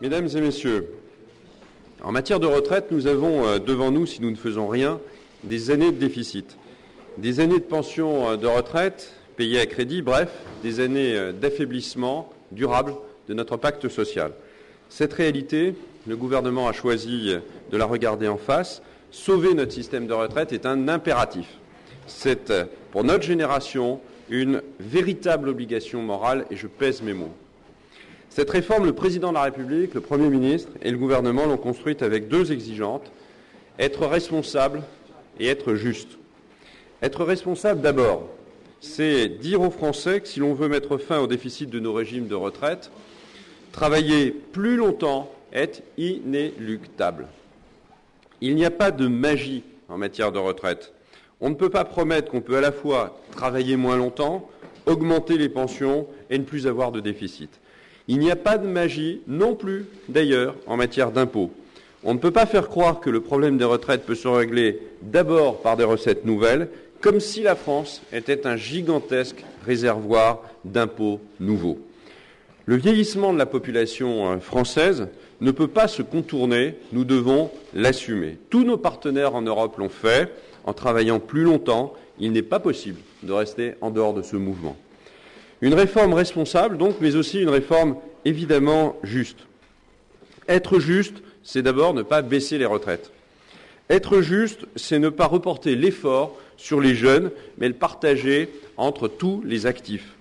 Mesdames et messieurs, en matière de retraite, nous avons devant nous, si nous ne faisons rien, des années de déficit, des années de pension de retraite payées à crédit, bref, des années d'affaiblissement durable de notre pacte social. Cette réalité, le gouvernement a choisi de la regarder en face. Sauver notre système de retraite est un impératif. C'est, pour notre génération, une véritable obligation morale, et je pèse mes mots. Cette réforme, le président de la République, le Premier ministre et le gouvernement l'ont construite avec deux exigeantes, être responsable et être juste. Être responsable d'abord, c'est dire aux Français que si l'on veut mettre fin au déficit de nos régimes de retraite, travailler plus longtemps est inéluctable. Il n'y a pas de magie en matière de retraite. On ne peut pas promettre qu'on peut à la fois travailler moins longtemps, augmenter les pensions et ne plus avoir de déficit. Il n'y a pas de magie non plus, d'ailleurs, en matière d'impôts. On ne peut pas faire croire que le problème des retraites peut se régler d'abord par des recettes nouvelles, comme si la France était un gigantesque réservoir d'impôts nouveaux. Le vieillissement de la population française ne peut pas se contourner, nous devons l'assumer. Tous nos partenaires en Europe l'ont fait, en travaillant plus longtemps. Il n'est pas possible de rester en dehors de ce mouvement. Une réforme responsable, donc, mais aussi une réforme évidemment juste. Être juste, c'est d'abord ne pas baisser les retraites. Être juste, c'est ne pas reporter l'effort sur les jeunes, mais le partager entre tous les actifs.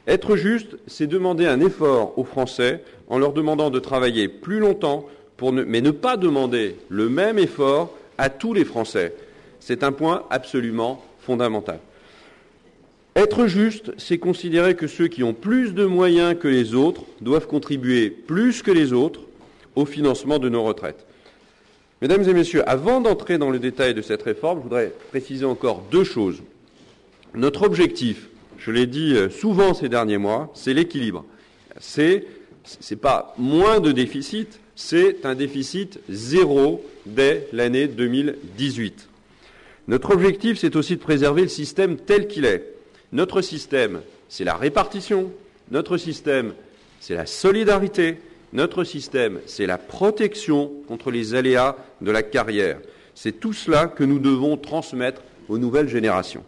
Être juste, c'est demander un effort aux Français en leur demandant de travailler plus longtemps, mais ne pas demander le même effort à tous les Français. C'est un point absolument fondamental. Être juste, c'est considérer que ceux qui ont plus de moyens que les autres doivent contribuer plus que les autres au financement de nos retraites. Mesdames et messieurs, avant d'entrer dans le détail de cette réforme, je voudrais préciser encore deux choses. Notre objectif, je l'ai dit souvent ces derniers mois, c'est l'équilibre. C'est pas moins de déficit, c'est un déficit zéro dès l'année 2018. Notre objectif, c'est aussi de préserver le système tel qu'il est. Notre système, c'est la répartition. Notre système, c'est la solidarité. Notre système, c'est la protection contre les aléas de la carrière. C'est tout cela que nous devons transmettre aux nouvelles générations.